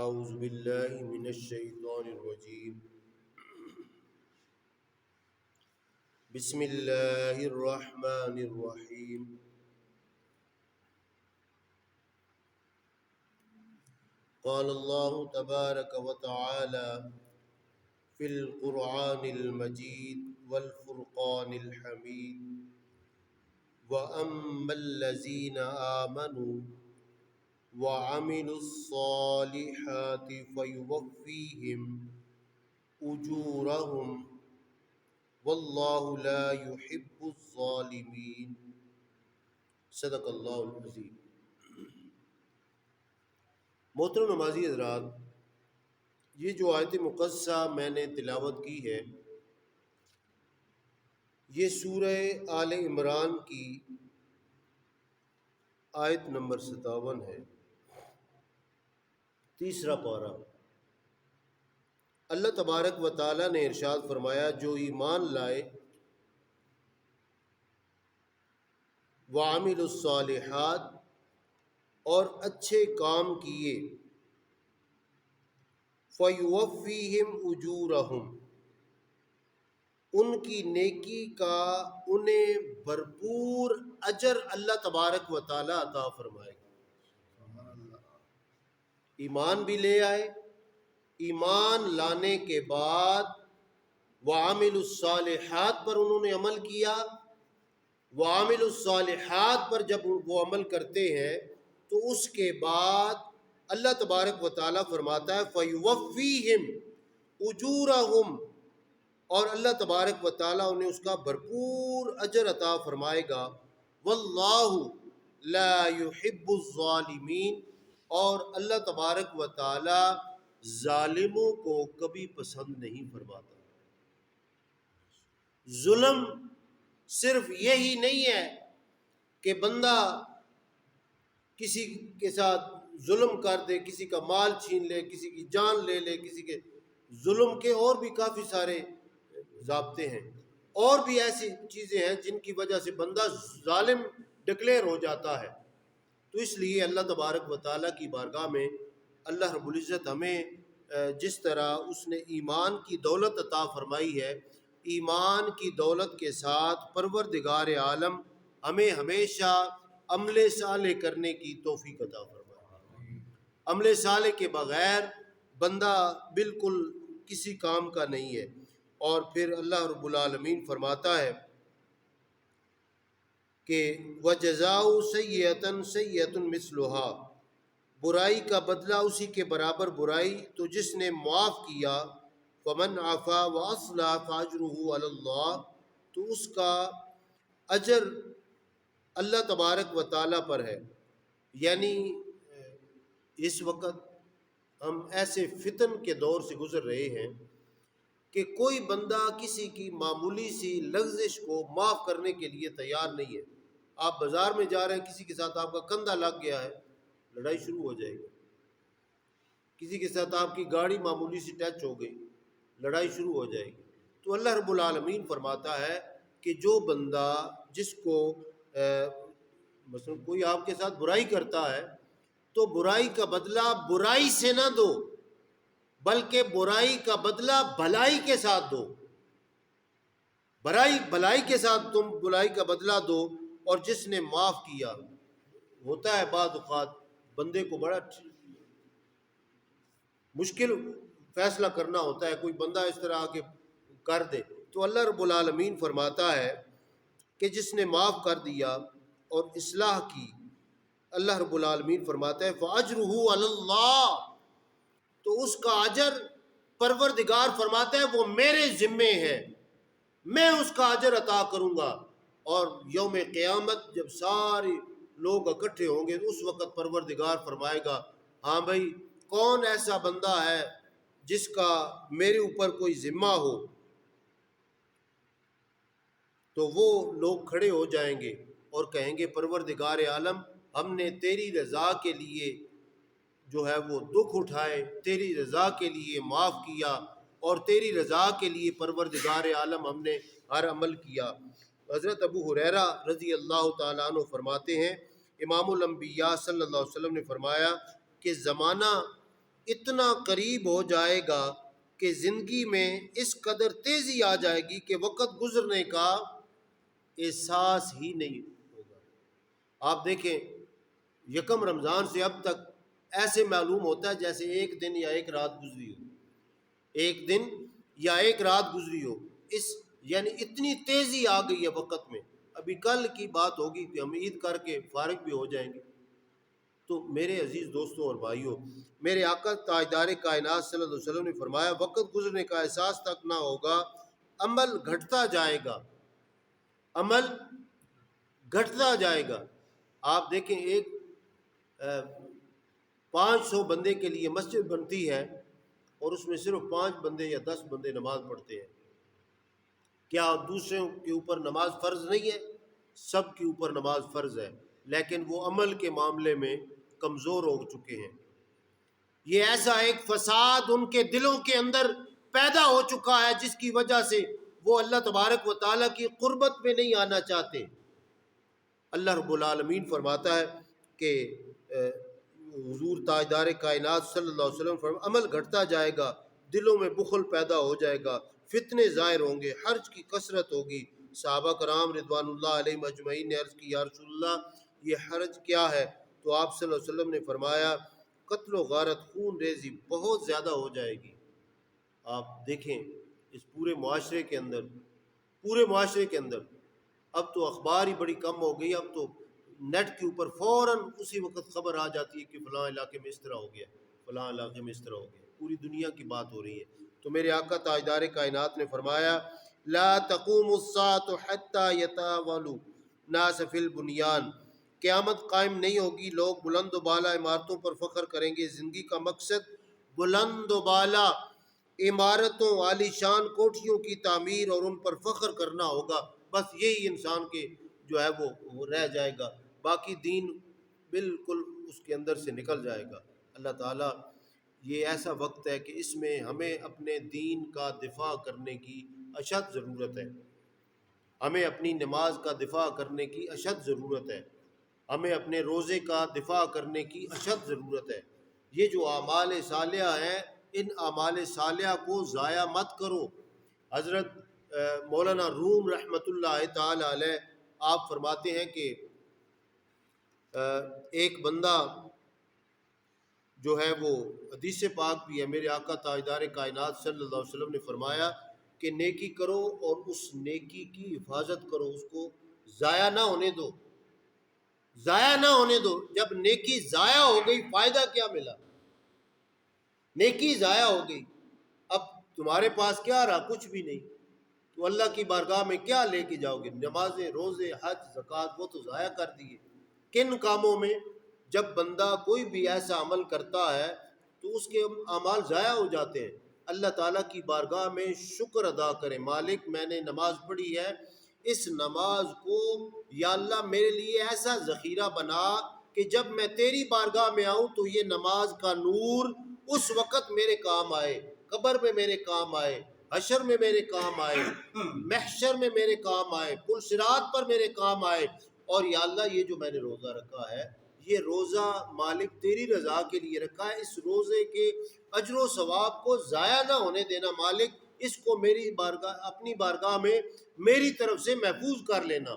اعوذ باللہ من الشیطان الرجیم بسم اللہ الرحمن الرحیم قال اللہ تبارک وتعالی فی القرآن المجید والفرقان الحمید وَأَمَّا الَّذِينَ آمَنُوا وَعَمِلُوا الصَّالِحَاتِ فَيُوَفِّيهِمْ أُجُورَهُمْ وَاللَّهُ لَا يُحِبُّ الظَّالِمِينَ۔ صدق اللہ العظیم۔ محترم نمازی حضرات، یہ جو آیت مقدسہ میں نے تلاوت کی ہے، یہ سورہ آل عمران کی آیت نمبر 57 ہے، تیسرا پارہ۔ اللہ تبارک و تعالیٰ نے ارشاد فرمایا، جو ایمان لائے وَعَمِلُوا الصَّالِحَاتِ اور اچھے کام کیے، فَيُوَفِّيهِمْ أُجُورَهُمْ ان کی نیکی کا انہیں بھرپور اجر اللہ تبارک و تعالیٰ عطا فرمائے گا۔ ایمان بھی لے آئے، ایمان لانے کے بعد وَعَمِلُوا الصَّالِحَاتِ پر انہوں نے عمل کیا۔ وَعَمِلُوا الصَّالِحَاتِ پر جب وہ عمل کرتے ہیں تو اس کے بعد اللہ تبارک و تعالیٰ فرماتا ہے فَيُوَفِّيهِمْ أُجُورَهُمْ، اور اللہ تبارک و تعالیٰ انہیں اس کا بھرپور اجر عطا فرمائے گا۔ وَاللَّهُ لَا يُحِبُّ الظَّالِمِينَ، اور اللہ تبارک و تعالیٰ ظالموں کو کبھی پسند نہیں فرماتا۔ ظلم صرف یہی نہیں ہے کہ بندہ کسی کے ساتھ ظلم کر دے، کسی کا مال چھین لے، کسی کی جان لے لے، کسی کے ظلم کے اور بھی کافی سارے ضابطے ہیں، اور بھی ایسی چیزیں ہیں جن کی وجہ سے بندہ ظالم ڈکلیئر ہو جاتا ہے۔ تو اس لیے اللہ تبارک و تعالیٰ کی بارگاہ میں اللہ رب العزت ہمیں جس طرح اس نے ایمان کی دولت عطا فرمائی ہے، ایمان کی دولت کے ساتھ پروردگار عالم ہمیں ہمیشہ عمل صالح کرنے کی توفیق عطا فرمائے۔ عمل صالح کے بغیر بندہ بالکل کسی کام کا نہیں ہے۔ اور پھر اللہ رب العالمین فرماتا ہے کہ وَجَزَاءُ سَيِّئَةٍ سَيِّئَةٌ مِثْلُهَا، برائی کا بدلہ اسی کے برابر برائی، تو جس نے معاف کیا فَمَنْ عَفَا وَأَصْلَحَ فَأَجْرُهُ عَلَى اللَّهِ، تو اس کا اجر اللہ تبارک و تعالیٰ پر ہے۔ یعنی اس وقت ہم ایسے فتن کے دور سے گزر رہے ہیں کہ کوئی بندہ کسی کی معمولی سی لغزش کو معاف کرنے کے لیے تیار نہیں ہے۔ آپ بازار میں جا رہے ہیں، کسی کے ساتھ آپ کا کندھا لگ گیا ہے، لڑائی شروع ہو جائے گی۔ کسی کے ساتھ آپ کی گاڑی معمولی سی ٹچ ہو گئی، لڑائی شروع ہو جائے گی۔ تو اللہ رب العالمین فرماتا ہے کہ جو بندہ جس کو مثلا کوئی آپ کے ساتھ برائی کرتا ہے تو برائی کا بدلہ برائی سے نہ دو، بلکہ برائی کا بدلہ بھلائی کے ساتھ دو۔ بھلائی کے ساتھ تم بلائی کا بدلہ دو۔ اور جس نے معاف کیا، ہوتا ہے بعض اوقات بندے کو بڑا مشکل فیصلہ کرنا ہوتا ہے، کوئی بندہ اس طرح آ کے کر دے، تو اللہ رب العالمین فرماتا ہے کہ جس نے معاف کر دیا اور اصلاح کی، اللہ رب العالمین فرماتا ہے فَأَجْرُهُ عَلَى اللَّهِ، تو اس کا اجر پروردگار فرماتا ہے وہ میرے ذمے ہے، میں اس کا اجر عطا کروں گا۔ اور یوم قیامت جب سارے لوگ اکٹھے ہوں گے تو اس وقت پروردگار فرمائے گا، ہاں بھائی کون ایسا بندہ ہے جس کا میرے اوپر کوئی ذمہ ہو؟ تو وہ لوگ کھڑے ہو جائیں گے اور کہیں گے پروردگار عالم، ہم نے تیری رضا کے لیے جو ہے وہ دکھ اٹھائے، تیری رضا کے لیے معاف کیا، اور تیری رضا کے لیے پروردگار عالم ہم نے ہر عمل کیا۔ حضرت ابو ہریرہ رضی اللہ تعالیٰ عنہ فرماتے ہیں، امام الانبیاء صلی اللہ علیہ وسلم نے فرمایا کہ زمانہ اتنا قریب ہو جائے گا کہ زندگی میں اس قدر تیزی آ جائے گی کہ وقت گزرنے کا احساس ہی نہیں ہوگا۔ آپ دیکھیں یکم رمضان سے اب تک ایسے معلوم ہوتا ہے جیسے ایک دن یا ایک رات گزری ہو، ایک دن یا ایک رات گزری ہو۔ یعنی اتنی تیزی آ گئی ہے وقت میں۔ ابھی کل کی بات ہوگی کہ ہم عید کر کے فارغ بھی ہو جائیں گے۔ تو میرے عزیز دوستوں اور بھائیوں، میرے آقا تاجدار کائنات صلی اللہ علیہ وسلم نے فرمایا وقت گزرنے کا احساس تک نہ ہوگا، عمل گھٹتا جائے گا، عمل گھٹتا جائے گا۔ آپ دیکھیں ایک 500 بندے کے لیے مسجد بنتی ہے اور اس میں صرف 5 بندے یا 10 بندے نماز پڑھتے ہیں۔ کیا دوسروں کے اوپر نماز فرض نہیں ہے؟ سب کے اوپر نماز فرض ہے، لیکن وہ عمل کے معاملے میں کمزور ہو چکے ہیں۔ یہ ایسا ایک فساد ان کے دلوں کے اندر پیدا ہو چکا ہے جس کی وجہ سے وہ اللہ تبارک و تعالیٰ کی قربت میں نہیں آنا چاہتے۔ اللہ رب العالمین فرماتا ہے کہ حضور تاجدار کائنات صلی اللہ علیہ وسلم فرماتا عمل گھٹتا جائے گا، دلوں میں بخل پیدا ہو جائے گا، فتنے ظاہر ہوں گے، حرج کی کثرت ہوگی۔ صحابہ کرام رضوان اللہ علیہم اجمعین نے عرض کی یا رسول اللہ یہ حرج کیا ہے؟ تو آپ صلی اللہ علیہ وسلم نے فرمایا قتل و غارت، خون ریزی بہت زیادہ ہو جائے گی۔ آپ دیکھیں اس پورے معاشرے کے اندر اب تو اخبار ہی بڑی کم ہو گئی، اب تو نیٹ کے اوپر فوراً اسی وقت خبر آ جاتی ہے کہ فلاں علاقے میں اس طرح ہو گیا، فلاں علاقے میں اس طرح ہو گیا، پوری دنیا کی بات ہو رہی ہے۔ تو میرے آقا تاجدار کائنات نے فرمایا لا تقوم الساعة حتى يتوالوا الناس في البنيان، قیامت قائم نہیں ہوگی، لوگ بلند و بالا عمارتوں پر فخر کریں گے۔ زندگی کا مقصد بلند و بالا عمارتوں، عالی شان کوٹھیوں کی تعمیر اور ان پر فخر کرنا ہوگا، بس یہی انسان کے جو ہے وہ رہ جائے گا، باقی دین بالکل اس کے اندر سے نکل جائے گا۔ اللہ تعالیٰ یہ ایسا وقت ہے کہ اس میں ہمیں اپنے دین کا دفاع کرنے کی اشد ضرورت ہے، ہمیں اپنی نماز کا دفاع کرنے کی اشد ضرورت ہے، ہمیں اپنے روزے کا دفاع کرنے کی اشد ضرورت ہے۔ یہ جو اعمال صالحہ ہیں ان اعمال صالحہ کو ضائع مت کرو۔ حضرت مولانا روم رحمۃ اللہ تعالی علیہ آپ فرماتے ہیں کہ ایک بندہ جو ہے وہ حدیث پاک بھی ہے، میرے آقا تاجدار کائنات صلی اللہ علیہ وسلم نے فرمایا کہ نیکی کرو اور اس نیکی کی حفاظت کرو، اس کو ضائع نہ ہونے دو، ضائع نہ ہونے دو۔ جب نیکی ضائع ہو گئی فائدہ کیا ملا؟ نیکی ضائع ہو گئی، اب تمہارے پاس کیا رہا؟ کچھ بھی نہیں۔ تو اللہ کی بارگاہ میں کیا لے کے جاؤ گے؟ نمازیں، روزے، حج، زکوٰۃ وہ تو ضائع کر دیے۔ کن کاموں میں؟ جب بندہ کوئی بھی ایسا عمل کرتا ہے تو اس کے اعمال ضائع ہو جاتے ہیں۔ اللہ تعالیٰ کی بارگاہ میں شکر ادا کریں، مالک میں نے نماز پڑھی ہے، اس نماز کو یا اللہ میرے لیے ایسا ذخیرہ بنا کہ جب میں تیری بارگاہ میں آؤں تو یہ نماز کا نور اس وقت میرے کام آئے، قبر میں میرے کام آئے، حشر میں میرے کام آئے، محشر میں میرے کام آئے، پل صراط پر میرے کام آئے۔ اور یا اللہ یہ جو میں نے روزہ رکھا ہے یہ روزہ مالک تیری رضا کے لیے رکھا ہے، اس روزے کے اجر و ثواب کو ضائع نہ ہونے دینا مالک، اس کو میری بارگاہ اپنی بارگاہ میں میری طرف سے محفوظ کر لینا۔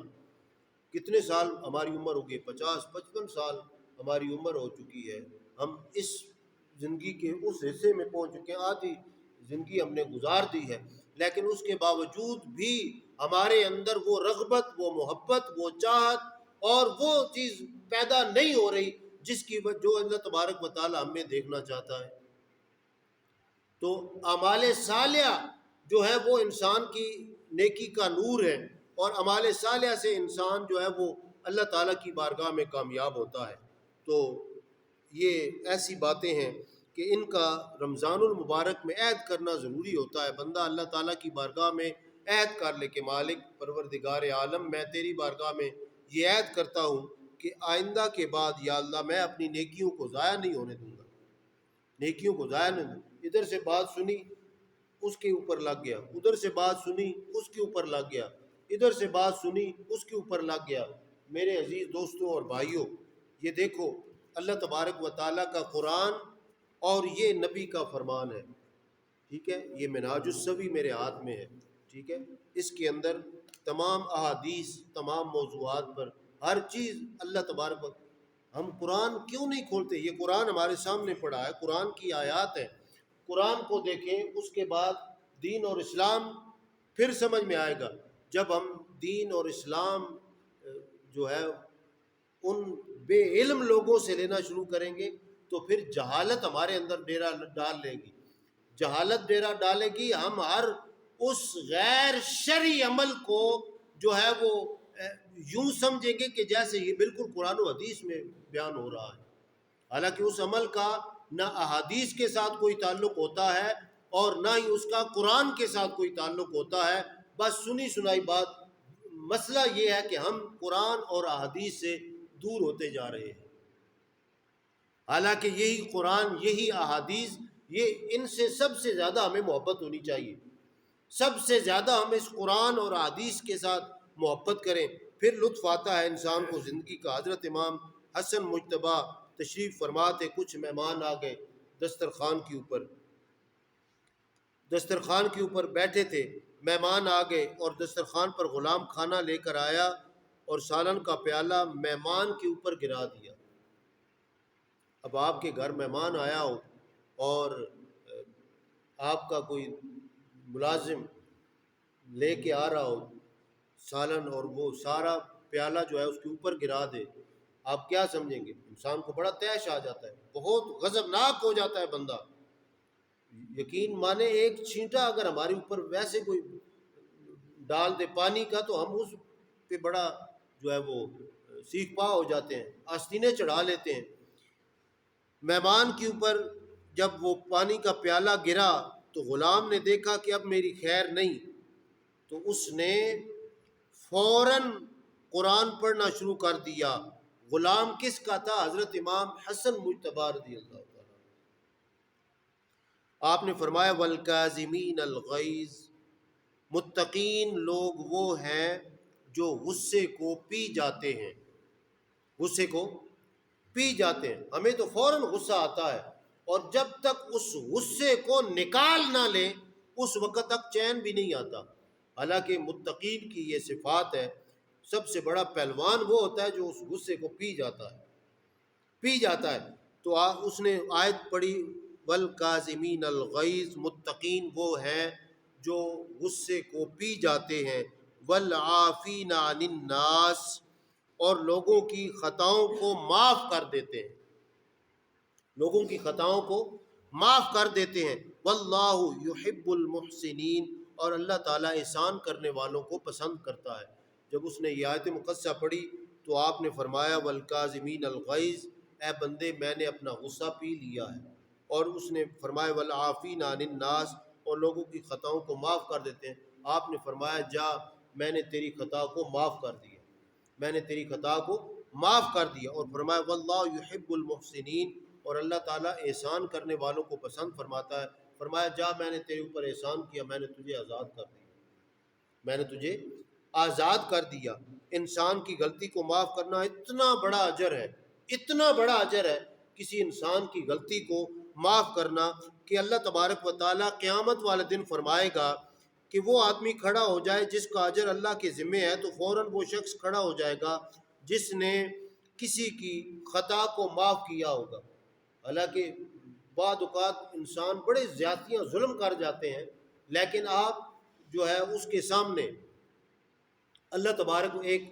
کتنے سال ہماری عمر ہو گئی؟ 50-55 سال ہماری عمر ہو چکی ہے، ہم اس زندگی کے اس حصے میں پہنچ چکے ہیں، آدھی زندگی ہم نے گزار دی ہے، لیکن اس کے باوجود بھی ہمارے اندر وہ رغبت، وہ محبت، وہ چاہت اور وہ چیز پیدا نہیں ہو رہی جس کی جو اللہ تبارک و تعالی ہمیں دیکھنا چاہتا ہے۔ تو اعمال صالحہ جو ہے وہ انسان کی نیکی کا نور ہے، اور اعمال صالحہ سے انسان جو ہے وہ اللہ تعالیٰ کی بارگاہ میں کامیاب ہوتا ہے۔ تو یہ ایسی باتیں ہیں کہ ان کا رمضان المبارک میں عہد کرنا ضروری ہوتا ہے۔ بندہ اللہ تعالیٰ کی بارگاہ میں عہد کر لے کہ مالک پروردگار عالم میں تیری بارگاہ میں یہ عہد کرتا ہوں کہ آئندہ کے بعد یا اللہ میں اپنی نیکیوں کو ضائع نہیں ہونے دوں گا، نیکیوں کو ضائع نہیں دوں۔ ادھر سے بات سنی اس کے اوپر لگ گیا، ادھر سے بات سنی اس کے اوپر لگ گیا، ادھر سے بات سنی اس کے اوپر لگ گیا۔ میرے عزیز دوستوں اور بھائیوں، یہ دیکھو اللہ تبارک و تعالیٰ کا قرآن اور یہ نبی کا فرمان ہے، ٹھیک ہے، یہ منہاج السوی میرے ہاتھ میں ہے، ٹھیک ہے، اس کے اندر تمام احادیث، تمام موضوعات پر ہر چیز اللہ تبارک ہم قرآن کیوں نہیں کھولتے؟ یہ قرآن ہمارے سامنے پڑا ہے، قرآن کی آیات ہے، قرآن کو دیکھیں، اس کے بعد دین اور اسلام پھر سمجھ میں آئے گا۔ جب ہم دین اور اسلام جو ہے ان بے علم لوگوں سے لینا شروع کریں گے تو پھر جہالت ہمارے اندر ڈیرا ڈال لے گی، جہالت ڈیرا ڈالے گی، ہم ہر اس غیر شرعی عمل کو جو ہے وہ یوں سمجھیں گے کہ جیسے یہ بالکل قرآن و حدیث میں بیان ہو رہا ہے، حالانکہ اس عمل کا نہ احادیث کے ساتھ کوئی تعلق ہوتا ہے اور نہ ہی اس کا قرآن کے ساتھ کوئی تعلق ہوتا ہے، بس سنی سنائی بات۔ مسئلہ یہ ہے کہ ہم قرآن اور احادیث سے دور ہوتے جا رہے ہیں، حالانکہ یہی قرآن، یہی احادیث، یہ ان سے سب سے زیادہ ہمیں محبت ہونی چاہیے، سب سے زیادہ ہم اس قرآن اور احادیث کے ساتھ محبت کریں، پھر لطف آتا ہے انسان کو زندگی کا۔ حضرت امام حسن مجتبی تشریف فرما تھے، کچھ مہمان آ گئے دسترخوان کے اوپر بیٹھے تھے، مہمان آ گئے اور دسترخوان پر غلام کھانا لے کر آیا اور سالن کا پیالہ مہمان کے اوپر گرا دیا۔ اب آپ کے گھر مہمان آیا ہو اور آپ کا کوئی ملازم لے کے آ رہا ہو سالن اور وہ سارا پیالہ جو ہے اس کے اوپر گرا دے، آپ کیا سمجھیں گے؟ انسان کو بڑا طیش آ جاتا ہے، بہت غضبناک ہو جاتا ہے بندہ۔ یقین مانے ایک چھینٹا اگر ہمارے اوپر ویسے کوئی ڈال دے پانی کا تو ہم اس پہ بڑا جو ہے وہ سیخ پا ہو جاتے ہیں، آستینے چڑھا لیتے ہیں۔ مہمان کے اوپر جب وہ پانی کا پیالہ گرا تو غلام نے دیکھا کہ اب میری خیر نہیں، تو اس نے فوراً قرآن پڑھنا شروع کر دیا۔ غلام کس کا تھا؟ حضرت امام حسن مجتبی رضی اللہ تعالیٰ۔ آپ نے فرمایا والکاظمین الغیظ، متقین لوگ وہ ہیں جو غصے کو پی جاتے ہیں، غصے کو پی جاتے ہیں۔ ہمیں تو فوراً غصہ آتا ہے اور جب تک اس غصے کو نکال نہ لیں اس وقت تک چین بھی نہیں آتا، حالانکہ متقین کی یہ صفات ہے۔ سب سے بڑا پہلوان وہ ہوتا ہے جو اس غصے کو پی جاتا ہے۔ تو اس نے آیت پڑھی والکاظمین الغیظ، متقین وہ ہیں جو غصے کو پی جاتے ہیں، والعافین عن الناس، اور لوگوں کی خطاؤں کو معاف کر دیتے ہیں، لوگوں کی خطاؤں کو معاف کر دیتے ہیں، واللہ یحب المحسنین، اور اللہ تعالیٰ احسان کرنے والوں کو پسند کرتا ہے۔ جب اس نے یہ آیت مقدسہ پڑھی تو آپ نے فرمایا والکاظمین الغیظ، اے بندے میں نے اپنا غصہ پی لیا ہے، اور اس نے فرمایا والعافین عن الناس، اور لوگوں کی خطاؤں کو معاف کر دیتے ہیں۔ آپ نے فرمایا جا میں نے تیری خطا کو معاف کر دیا، میں نے تیری خطا کو معاف کر دیا، اور فرمایا واللہ یحب المحسنین، اور اللہ تعالیٰ احسان کرنے والوں کو پسند فرماتا ہے۔ فرمایا جا میں نے تیرے اوپر احسان کیا، میں نے تجھے آزاد کر دیا، میں نے تجھے آزاد کر دیا۔ انسان کی غلطی کو معاف کرنا اتنا بڑا اجر ہے، اتنا بڑا اجر ہے کسی انسان کی غلطی کو معاف کرنا، کہ اللہ تبارک و تعالیٰ قیامت والے دن فرمائے گا کہ وہ آدمی کھڑا ہو جائے جس کا اجر اللہ کے ذمے ہے، تو فوراً وہ شخص کھڑا ہو جائے گا جس نے کسی کی خطا کو معاف کیا ہوگا۔ حالانکہ بعض اوقات انسان بڑے زیادتیاں ظلم کر جاتے ہیں، لیکن آپ جو ہے اس کے سامنے اللہ تبارک ایک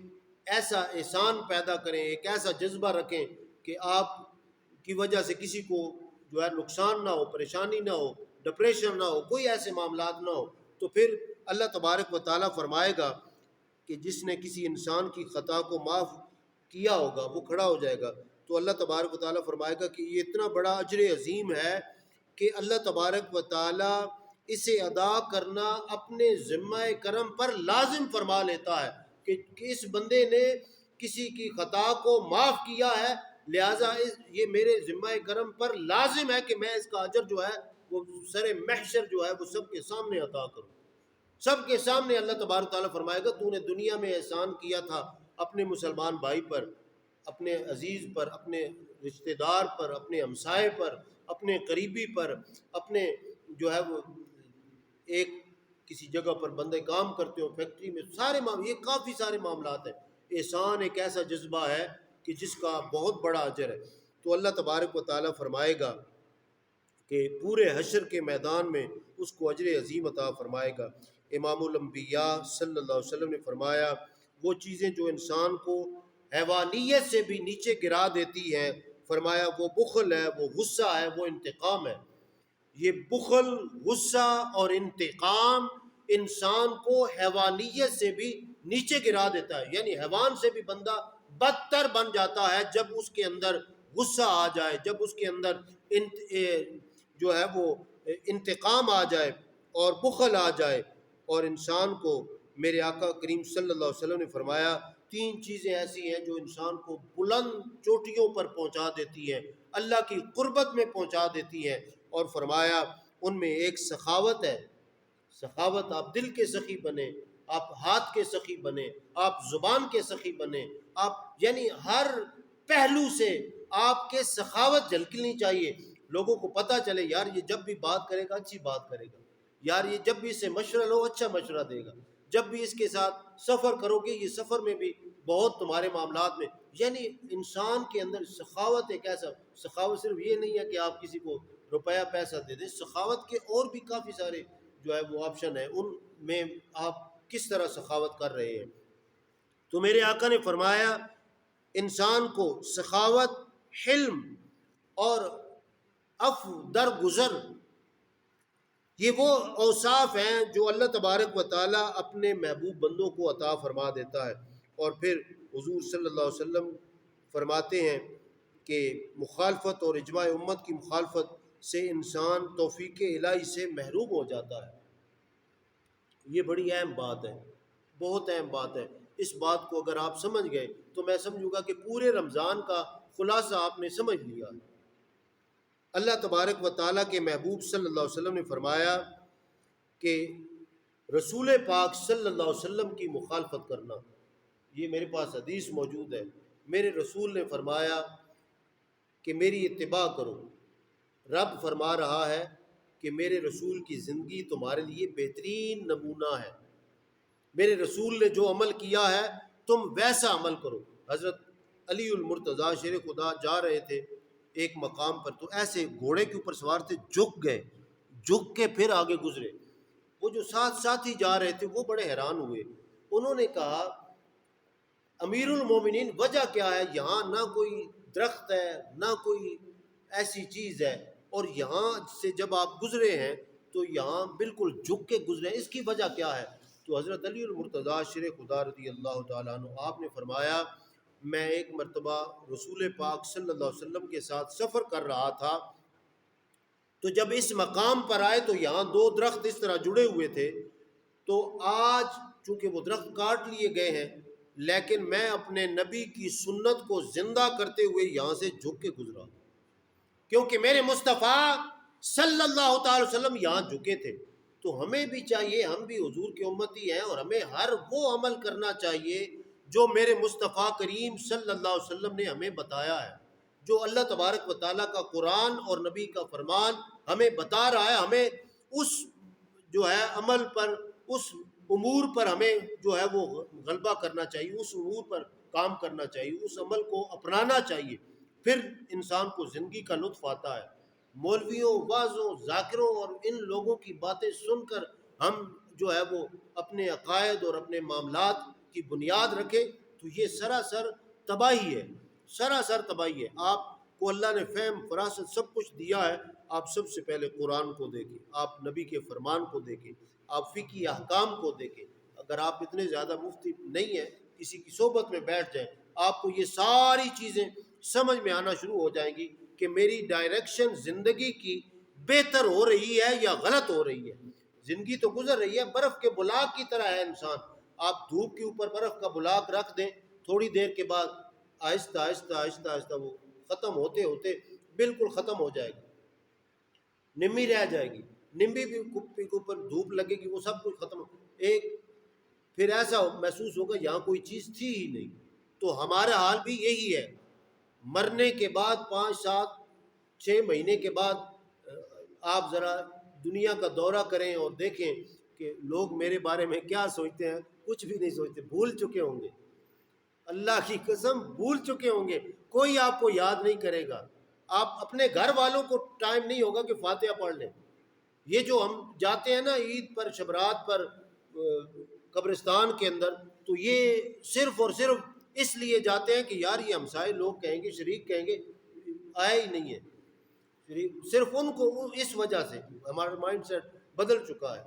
ایسا احسان پیدا کریں، ایک ایسا جذبہ رکھیں کہ آپ کی وجہ سے کسی کو جو ہے نقصان نہ ہو، پریشانی نہ ہو، ڈپریشن نہ ہو، کوئی ایسے معاملات نہ ہو، تو پھر اللہ تبارک و تعالیٰ فرمائے گا کہ جس نے کسی انسان کی خطا کو معاف کیا ہوگا وہ کھڑا ہو جائے گا۔ تو اللہ تبارک و تعالیٰ فرمائے گا کہ یہ اتنا بڑا اجر عظیم ہے کہ اللہ تبارک و تعالیٰ اسے ادا کرنا اپنے ذمہ کرم پر لازم فرما لیتا ہے کہ اس بندے نے کسی کی خطا کو معاف کیا ہے، لہٰذا یہ میرے ذمہ کرم پر لازم ہے کہ میں اس کا اجر جو ہے وہ سر محشر جو ہے وہ سب کے سامنے عطا کروں، سب کے سامنے۔ اللہ تبارک تعالیٰ فرمائے گا تو نے دنیا میں احسان کیا تھا اپنے مسلمان بھائی پر، اپنے عزیز پر، اپنے رشتہ دار پر، اپنے ہمسائے پر، اپنے قریبی پر، اپنے جو ہے وہ ایک کسی جگہ پر بندے کام کرتے ہو، فیکٹری میں، سارے یہ کافی سارے معاملات ہیں۔ احسان ایک ایسا جذبہ ہے کہ جس کا بہت بڑا اجر ہے۔ تو اللہ تبارک و تعالیٰ فرمائے گا کہ پورے حشر کے میدان میں اس کو اجر عظیم عطا فرمائے گا۔ امام الانبیاء صلی اللہ علیہ وسلم نے فرمایا وہ چیزیں جو انسان کو حیوانیت سے بھی نیچے گرا دیتی ہیں، فرمایا وہ بخل ہے، وہ غصہ ہے، وہ انتقام ہے۔ یہ بخل، غصہ اور انتقام انسان کو حیوانیت سے بھی نیچے گرا دیتا ہے، یعنی حیوان سے بھی بندہ بدتر بن جاتا ہے جب اس کے اندر غصہ آ جائے، جب اس کے اندر جو ہے وہ انتقام آ جائے اور بخل آ جائے۔ اور انسان کو میرے آقا کریم صلی اللہ علیہ وسلم نے فرمایا 3 چیزیں ایسی ہیں جو انسان کو بلند چوٹیوں پر پہنچا دیتی ہیں، اللہ کی قربت میں پہنچا دیتی ہیں، اور فرمایا ان میں ایک سخاوت ہے۔ سخاوت، آپ دل کے سخی بنیں، آپ ہاتھ کے سخی بنیں، آپ زبان کے سخی بنیں، آپ یعنی ہر پہلو سے آپ کے سخاوت جھلکنی چاہیے۔ لوگوں کو پتہ چلے یار یہ جب بھی بات کرے گا اچھی بات کرے گا، یار یہ جب بھی اس سے مشورہ لو اچھا مشورہ دے گا، جب بھی اس کے ساتھ سفر کرو گے یہ سفر میں بھی بہت تمہارے معاملات میں، یعنی انسان کے اندر سخاوت ایک ایسا، سخاوت صرف یہ نہیں ہے کہ آپ کسی کو روپیہ پیسہ دے دیں، سخاوت کے اور بھی کافی سارے جو ہے وہ آپشن ہیں، ان میں آپ کس طرح سخاوت کر رہے ہیں۔ تو میرے آقا نے فرمایا انسان کو سخاوت، حلم اور عفو درگزر، یہ وہ اوصاف ہیں جو اللہ تبارک و تعالیٰ اپنے محبوب بندوں کو عطا فرما دیتا ہے۔ اور پھر حضور صلی اللہ علیہ وسلم فرماتے ہیں کہ مخالفت اور اجماع امت کی مخالفت سے انسان توفیق الہی سے محروم ہو جاتا ہے۔ یہ بڑی اہم بات ہے، بہت اہم بات ہے۔ اس بات کو اگر آپ سمجھ گئے تو میں سمجھوں گا کہ پورے رمضان کا خلاصہ آپ نے سمجھ لیا۔ اللہ تبارک و تعالیٰ کے محبوب صلی اللہ علیہ وسلم نے فرمایا کہ رسول پاک صلی اللہ علیہ وسلم کی مخالفت کرنا، یہ میرے پاس حدیث موجود ہے، میرے رسول نے فرمایا کہ میری اتباع کرو۔ رب فرما رہا ہے کہ میرے رسول کی زندگی تمہارے لیے بہترین نمونہ ہے، میرے رسول نے جو عمل کیا ہے تم ویسا عمل کرو۔ حضرت علی المرتضیٰ شیر خدا جا رہے تھے ایک مقام پر، تو ایسے گھوڑے کے اوپر سوار تھے، جھک گئے، جھک کے پھر آگے گزرے۔ وہ جو ساتھی جا رہے تھے وہ بڑے حیران ہوئے، انہوں نے کہا امیر المومنین وجہ کیا ہے؟ یہاں نہ کوئی درخت ہے نہ کوئی ایسی چیز ہے، اور یہاں سے جب آپ گزرے ہیں تو یہاں بالکل جھک کے گزرے ہیں، اس کی وجہ کیا ہے؟ تو حضرت علی المرتضیٰ شیر خدا رضی اللہ تعالیٰ عنہ آپ نے فرمایا میں ایک مرتبہ رسول پاک صلی اللہ علیہ وسلم کے ساتھ سفر کر رہا تھا، تو جب اس مقام پر آئے تو یہاں 2 درخت اس طرح جڑے ہوئے تھے، تو آج چونکہ وہ درخت کاٹ لیے گئے ہیں، لیکن میں اپنے نبی کی سنت کو زندہ کرتے ہوئے یہاں سے جھک کے گزرا، کیونکہ میرے مصطفیٰ صلی اللہ تعالی وسلم یہاں جھکے تھے۔ تو ہمیں بھی چاہیے، ہم بھی حضور کے امتی ہیں، اور ہمیں ہر وہ عمل کرنا چاہیے جو میرے مصطفیٰ کریم صلی اللہ علیہ وسلم نے ہمیں بتایا ہے، جو اللہ تبارک و تعالیٰ کا قرآن اور نبی کا فرمان ہمیں بتا رہا ہے۔ ہمیں اس جو ہے عمل پر، اس امور پر ہمیں جو ہے وہ غلبہ کرنا چاہیے، اس امور پر کام کرنا چاہیے، اس عمل کو اپنانا چاہیے، پھر انسان کو زندگی کا لطف آتا ہے۔ مولویوں، واعظوں، ذاکروں اور ان لوگوں کی باتیں سن کر ہم جو ہے وہ اپنے عقائد اور اپنے معاملات کی بنیاد رکھیں تو یہ سراسر تباہی ہے، سراسر تباہی ہے۔ آپ کو اللہ نے فہم، فراست سب کچھ دیا ہے، آپ سب سے پہلے قرآن کو دیکھیں، آپ نبی کے فرمان کو دیکھیں، آپ فقہی احکام کو دیکھیں۔ اگر آپ اتنے زیادہ مفتی نہیں ہیں، کسی کی صحبت میں بیٹھ جائیں، آپ کو یہ ساری چیزیں سمجھ میں آنا شروع ہو جائیں گی کہ میری ڈائریکشن زندگی کی بہتر ہو رہی ہے یا غلط ہو رہی ہے۔ زندگی تو گزر رہی ہے، برف کے بلاک کی طرح ہے انسان۔ آپ دھوپ کے اوپر برف کا بلاک رکھ دیں، تھوڑی دیر کے بعد آہستہ آہستہ آہستہ آہستہ وہ ختم ہوتے ہوتے بالکل ختم ہو جائے گی، نمی رہ جائے گی، نمبی بھی کے اوپر دھوپ لگے گی، وہ سب کچھ ختم ایک پھر ایسا محسوس ہوگا یہاں کوئی چیز تھی ہی نہیں۔ تو ہمارا حال بھی یہی ہے، مرنے کے بعد 5 7 6 مہینے کے بعد آپ ذرا دنیا کا دورہ کریں اور دیکھیں کہ لوگ میرے بارے میں کیا سوچتے ہیں. کچھ بھی نہیں سوچتے، بھول چکے ہوں گے. اللہ کی قسم بھول چکے ہوں گے. کوئی آپ کو یاد نہیں کرے گا. آپ اپنے گھر والوں کو ٹائم نہیں ہوگا کہ فاتحہ پڑھ لیں. یہ جو ہم جاتے ہیں نا عید پر شبرات پر قبرستان کے اندر، تو یہ صرف اور صرف اس لیے جاتے ہیں کہ یار یہ ہمسائے لوگ کہیں گے، شریک کہیں گے، آیا ہی نہیں ہے. صرف ان کو اس وجہ سے ہمارا مائنڈ سیٹ بدل چکا ہے.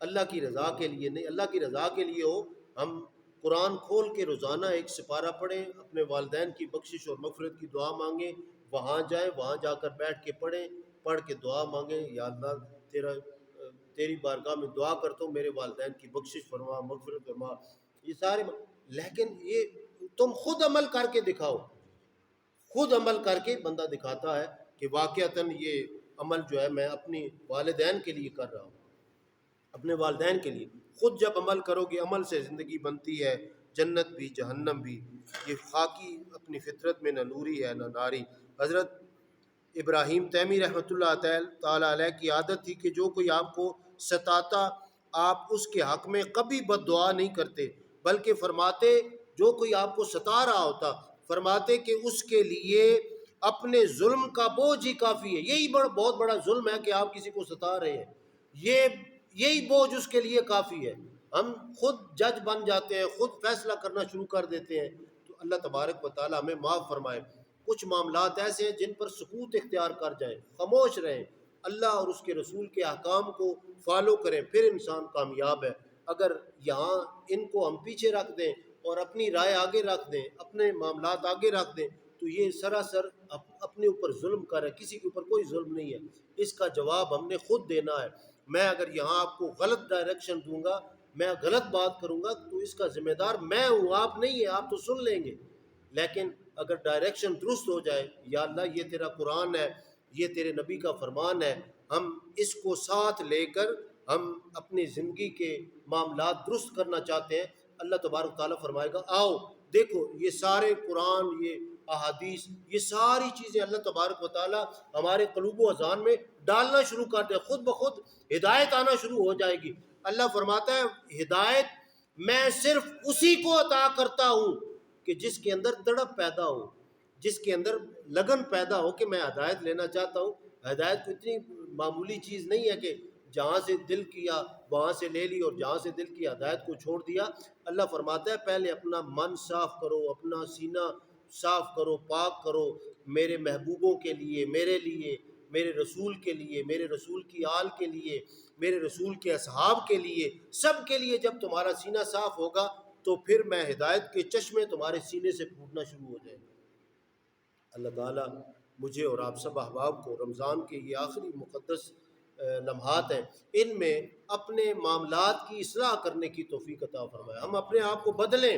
اللہ کی رضا کے لیے نہیں. اللہ کی رضا کے لیے ہو ہم قرآن کھول کے روزانہ ایک سپارہ پڑھیں، اپنے والدین کی بخشش اور مغفرت کی دعا مانگیں، وہاں جائیں، وہاں جا کر بیٹھ کے پڑھیں، پڑھ کے دعا مانگیں، یا اللہ تیری بارگاہ میں دعا کرتا ہوں میرے والدین کی بخشش فرما، مغفرت فرما. یہ سارے لیکن یہ تم خود عمل کر کے دکھاؤ. خود عمل کر کے بندہ دکھاتا ہے کہ واقعتاً یہ عمل جو ہے میں اپنی والدین کے لیے کر رہا ہوں، اپنے والدین کے لیے. خود جب عمل کرو گے، عمل سے زندگی بنتی ہے، جنت بھی جہنم بھی. یہ خاکی اپنی فطرت میں نہ نوری ہے نہ ناری. حضرت ابراہیم تیمی رحمۃ اللہ تعالیٰ علیہ کی عادت تھی کہ جو کوئی آپ کو ستاتا آپ اس کے حق میں کبھی بد دعا نہیں کرتے، بلکہ فرماتے جو کوئی آپ کو ستا رہا ہوتا فرماتے کہ اس کے لیے اپنے ظلم کا بوجھ ہی کافی ہے. یہی بہت بڑا ظلم ہے کہ آپ کسی کو ستا رہے ہیں، یہی بوجھ اس کے لیے کافی ہے. ہم خود جج بن جاتے ہیں، خود فیصلہ کرنا شروع کر دیتے ہیں. تو اللہ تبارک و تعالیٰ ہمیں معاف فرمائے. کچھ معاملات ایسے ہیں جن پر سکوت اختیار کر جائیں، خاموش رہیں، اللہ اور اس کے رسول کے احکام کو فالو کریں، پھر انسان کامیاب ہے. اگر یہاں ان کو ہم پیچھے رکھ دیں اور اپنی رائے آگے رکھ دیں، اپنے معاملات آگے رکھ دیں، تو یہ سراسر اپنے اوپر ظلم کر ہے. کسی کے اوپر کوئی ظلم نہیں ہے. اس کا جواب ہم نے خود دینا ہے. میں اگر یہاں آپ کو غلط ڈائریکشن دوں گا، میں غلط بات کروں گا، تو اس کا ذمہ دار میں ہوں، آپ نہیں ہیں. آپ تو سن لیں گے، لیکن اگر ڈائریکشن درست ہو جائے، یا اللہ یہ تیرا قرآن ہے، یہ تیرے نبی کا فرمان ہے، ہم اس کو ساتھ لے کر ہم اپنی زندگی کے معاملات درست کرنا چاہتے ہیں، اللہ تبارک تعالیٰ فرمائے گا آؤ دیکھو یہ سارے قرآن، یہ احادیث، یہ ساری چیزیں اللہ تبارک و تعالیٰ ہمارے قلوب و اذہان میں ڈالنا شروع کر دے. خود بخود ہدایت آنا شروع ہو جائے گی. اللہ فرماتا ہے ہدایت میں صرف اسی کو عطا کرتا ہوں کہ جس کے اندر تڑپ پیدا ہو، جس کے اندر لگن پیدا ہو کہ میں ہدایت لینا چاہتا ہوں. ہدایت کو اتنی معمولی چیز نہیں ہے کہ جہاں سے دل کیا وہاں سے لے لی اور جہاں سے دل کی ہدایت کو چھوڑ دیا. اللہ فرماتا ہے پہلے اپنا من صاف کرو، اپنا سینہ صاف کرو، پاک کرو، میرے محبوبوں کے لیے، میرے لیے، میرے رسول کے لیے، میرے رسول کی آل کے لیے، میرے رسول کے اصحاب کے لیے، سب کے لیے. جب تمہارا سینہ صاف ہوگا تو پھر میں ہدایت کے چشمے تمہارے سینے سے پھوٹنا شروع ہو جائیں گے. اللہ تعالیٰ مجھے اور آپ سب احباب کو رمضان کے یہ آخری مقدس لمحات ہیں، ان میں اپنے معاملات کی اصلاح کرنے کی توفیق عطا فرمائے. ہم اپنے آپ کو بدلیں.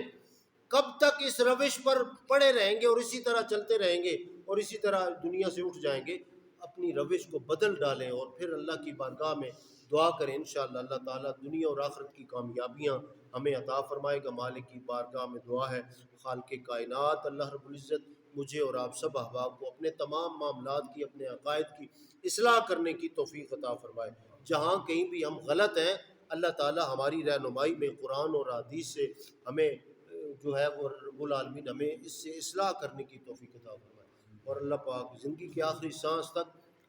کب تک اس روش پر پڑے رہیں گے اور اسی طرح چلتے رہیں گے اور اسی طرح دنیا سے اٹھ جائیں گے؟ اپنی روش کو بدل ڈالیں اور پھر اللہ کی بارگاہ میں دعا کریں. انشاءاللہ اللہ تعالیٰ دنیا اور آخرت کی کامیابیاں ہمیں عطا فرمائے گا. مالک کی بارگاہ میں دعا ہے، خالق کائنات اللہ رب العزت مجھے اور آپ سب احباب کو اپنے تمام معاملات کی، اپنے عقائد کی اصلاح کرنے کی توفیق عطا فرمائے. جہاں کہیں بھی ہم غلط ہیں، اللہ تعالیٰ ہماری رہنمائی میں قرآن اور حدیث سے ہمیں جو ہے وہ رب العالمین ہمیں اس سے اصلاح کرنے کی توفیق عطا فرمائے. اور اللہ پاک زندگی کی آخری سانس تک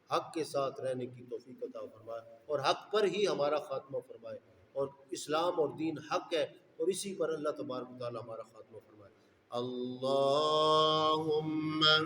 حق کے ساتھ رہنے کی توفیق عطا فرمائے اور حق پر ہی ہمارا خاتمہ فرمائے. اور اسلام اور دین حق ہے اور اسی پر اللہ تبارک و تعالیٰ ہمارا خاتمہ فرمائے. اللہم